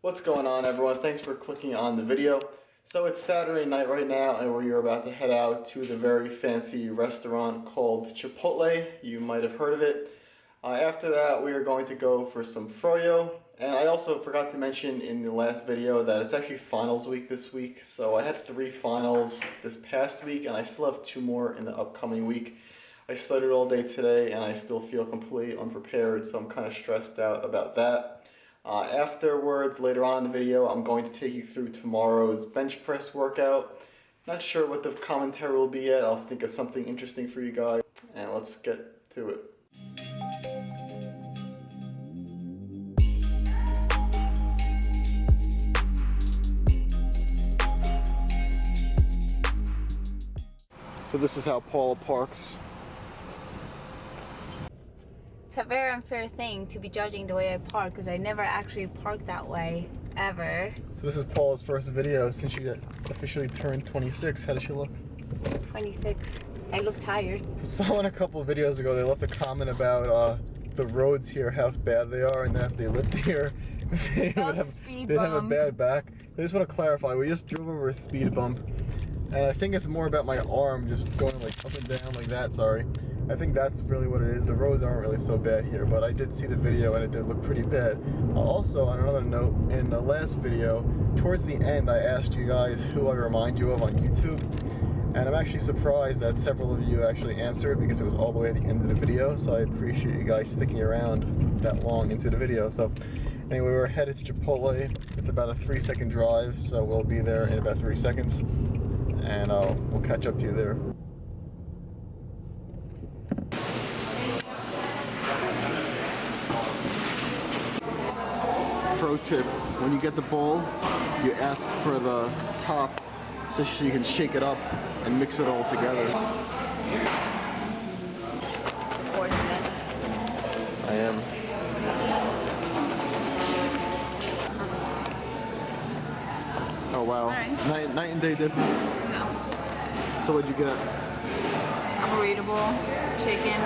What's going on, everyone? Thanks for clicking on the video. So it's Saturday night right now, and we are about to head out to the very fancy restaurant called Chipotle. You might have heard of it. After that, we are going to go for some froyo. And I also forgot to mention in the last video that it's actually finals week this week. So I had 3 finals this past week, and I still have 2 more in the upcoming week. I studied all day today, and I still feel completely unprepared, so I'm kind of stressed out about that. Afterwards, later on in the video, I'm going to take you through tomorrow's bench press workout. Not sure what the commentary will be yet. I'll think of something interesting for you guys, and let's get to it. So this is how Paula parks. It's a very unfair thing to be judging the way I park because I never actually park that way, ever. So this is Paula's first video since she officially turned 26. How does she look? 26. I look tired. Someone a couple of videos ago, they left a comment about the roads here, how bad they are, and that if they lived here, they'd have a bad back. I just want to clarify, we just drove over a speed bump, and I think it's more about my arm just going like up and down like that, sorry. I think that's really what it is. The roads aren't really so bad here, but I did see the video and it did look pretty bad. Also, on another note, in the last video, towards the end, I asked you guys who I remind you of on YouTube, and I'm actually surprised that several of you actually answered because it was all the way at the end of the video, so I appreciate you guys sticking around that long into the video. So anyway, we're headed to Chipotle. It's about a 3-second drive, so we'll be there in about 3 seconds, and we'll catch up to you there. Pro tip, when you get the bowl, you ask for the top so you can shake it up and mix it all together. I am. Oh wow, right. Night and day difference. No. So what'd you get? A burrito bowl, chicken,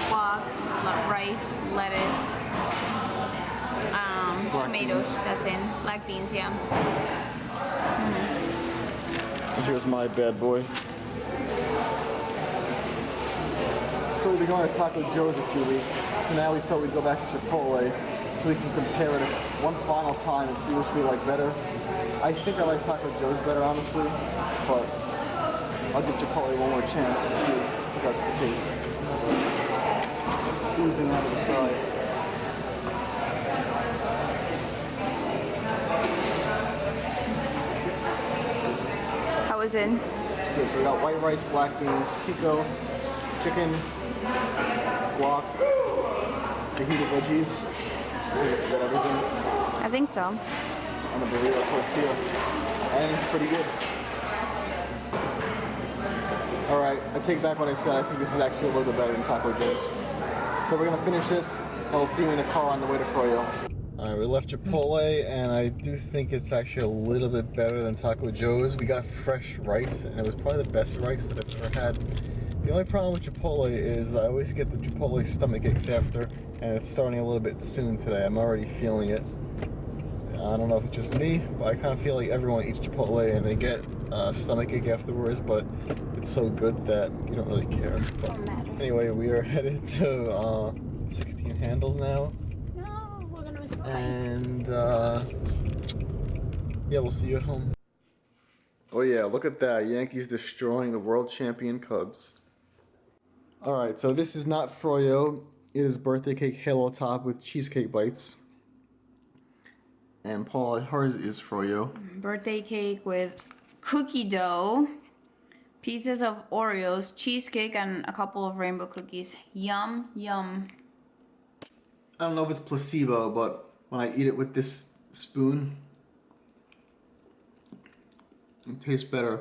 guac, rice, lettuce, tomatoes, that's in. Black beans, yeah. And here's my bad boy. So we'll be going to Taco Joe's in a few weeks. So now we thought we'd go back to Chipotle so we can compare it one final time and see which we like better. I think I like Taco Joe's better, honestly, but I'll give Chipotle one more chance to see if that's the case. It's oozing out of the side. How is it? It's good. So we got white rice, black beans, pico, chicken, guac, fajita veggies. We got everything. I think so. And a burrito tortilla. And it's pretty good. Alright, I take back what I said. I think this is actually a little bit better than Taco Joe's. So we're going to finish this, and we'll see you in the car on the way to froyo. Alright, we left Chipotle, and I do think it's actually a little bit better than Taco Joe's. We got fresh rice, and it was probably the best rice that I've ever had. The only problem with Chipotle is I always get the Chipotle stomach aches after, and it's starting a little bit soon today. I'm already feeling it. I don't know if it's just me, but I kind of feel like everyone eats Chipotle and they get stomach ache afterwards, but it's so good that you don't really care. But anyway, we are headed to 16 Handles now. And yeah, we'll see you at home. Oh yeah, look at that. Yankees destroying the world champion Cubs. Alright, so this is not froyo. It is birthday cake halo top with cheesecake bites. And Paula, hers is froyo. Birthday cake with cookie dough, pieces of Oreos, cheesecake, and a couple of rainbow cookies. Yum, yum. I don't know if it's placebo, but when I eat it with this spoon, it tastes better.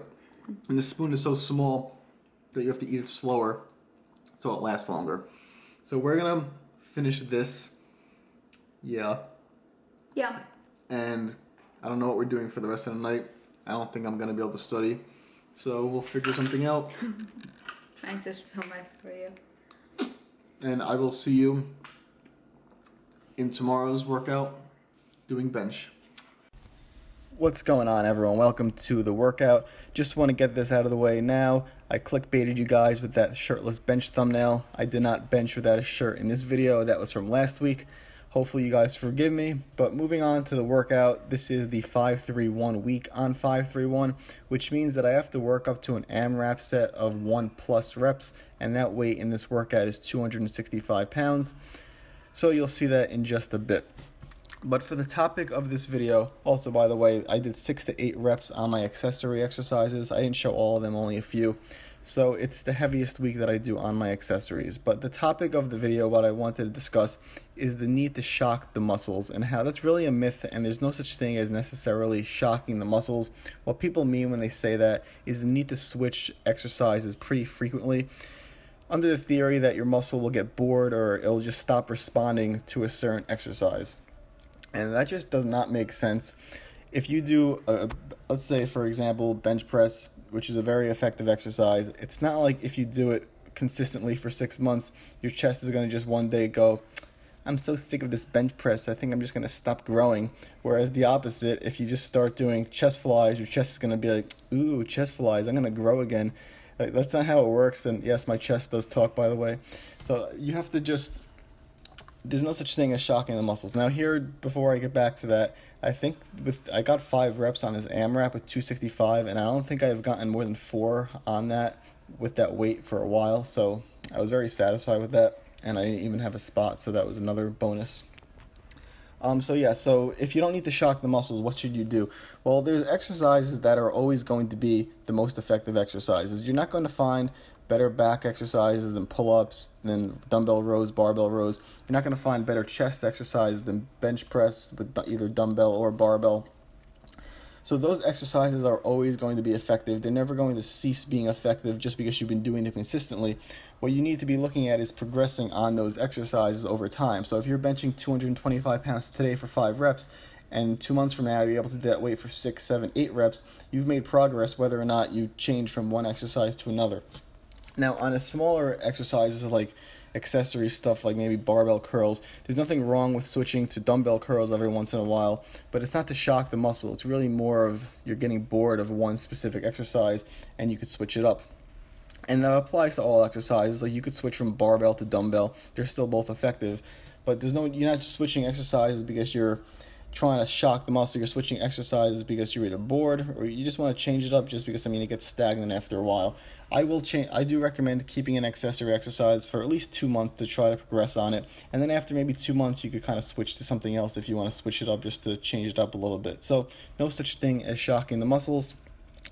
And the spoon is so small that you have to eat it slower so it lasts longer. So we're gonna finish this. Yeah. Yeah. And I don't know what we're doing for the rest of the night. I don't think I'm gonna be able to study. So we'll figure something out. Trying to spill my for you. And I will see you in tomorrow's workout. doing bench. What's going on, everyone? Welcome to the workout. Just want to get this out of the way now. I clickbaited you guys with that shirtless bench thumbnail. I did not bench without a shirt in this video. That was from last week. Hopefully you guys forgive me. But moving on to the workout, this is the 5-3-1 week on 5-3-1, which means that I have to work up to an AMRAP set of 1+ reps, and that weight in this workout is 265 pounds. So you'll see that in just a bit. But for the topic of this video, also by the way, I did 6 to 8 reps on my accessory exercises. I didn't show all of them, only a few. So it's the heaviest week that I do on my accessories. But the topic of the video, what I wanted to discuss, is the need to shock the muscles and how that's really a myth, and there's no such thing as necessarily shocking the muscles. What people mean when they say that is the need to switch exercises pretty frequently, under the theory that your muscle will get bored or it'll just stop responding to a certain exercise. And that just does not make sense. If you do, let's say, for example, bench press, which is a very effective exercise, it's not like if you do it consistently for 6 months, your chest is going to just one day go, I'm so sick of this bench press, I think I'm just going to stop growing. Whereas the opposite, if you just start doing chest flies, your chest is going to be like, ooh, chest flies, I'm going to grow again. Like, that's not how it works. And yes, my chest does talk, by the way. So you have to just... There's no such thing as shocking the muscles. Now here, before I get back to that, I got 5 reps on his AMRAP with 265, and I don't think I've gotten more than 4 on that with that weight for a while. So I was very satisfied with that, and I didn't even have a spot, so that was another bonus. So if you don't need to shock the muscles, what should you do? Well, there's exercises that are always going to be the most effective exercises. You're not going to find better back exercises than pull-ups, than dumbbell rows, barbell rows. You're not going to find better chest exercises than bench press with either dumbbell or barbell. So those exercises are always going to be effective. They're never going to cease being effective just because you've been doing them consistently. What you need to be looking at is progressing on those exercises over time. So if you're benching 225 pounds today for 5 reps, and 2 months from now you're able to do that weight for 6, 7, 8 reps, you've made progress whether or not you change from one exercise to another. Now, on a smaller exercises like accessory stuff like maybe barbell curls, there's nothing wrong with switching to dumbbell curls every once in a while, but it's not to shock the muscle. It's really more of you're getting bored of one specific exercise and you could switch it up. And that applies to all exercises. Like you could switch from barbell to dumbbell. They're still both effective, but you're not just switching exercises because you're trying to shock the muscle. You're switching exercises because you're either bored or you just want to change it up just because, it gets stagnant after a while. I do recommend keeping an accessory exercise for at least 2 months to try to progress on it. And then after maybe 2 months, you could kind of switch to something else if you want to switch it up just to change it up a little bit. So no such thing as shocking the muscles.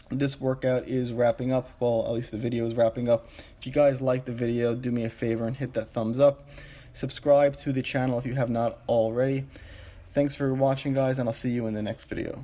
This workout is wrapping up. Well, at least the video is wrapping up. If you guys like the video, do me a favor and hit that thumbs up. Subscribe to the channel if you have not already. Thanks for watching, guys, and I'll see you in the next video.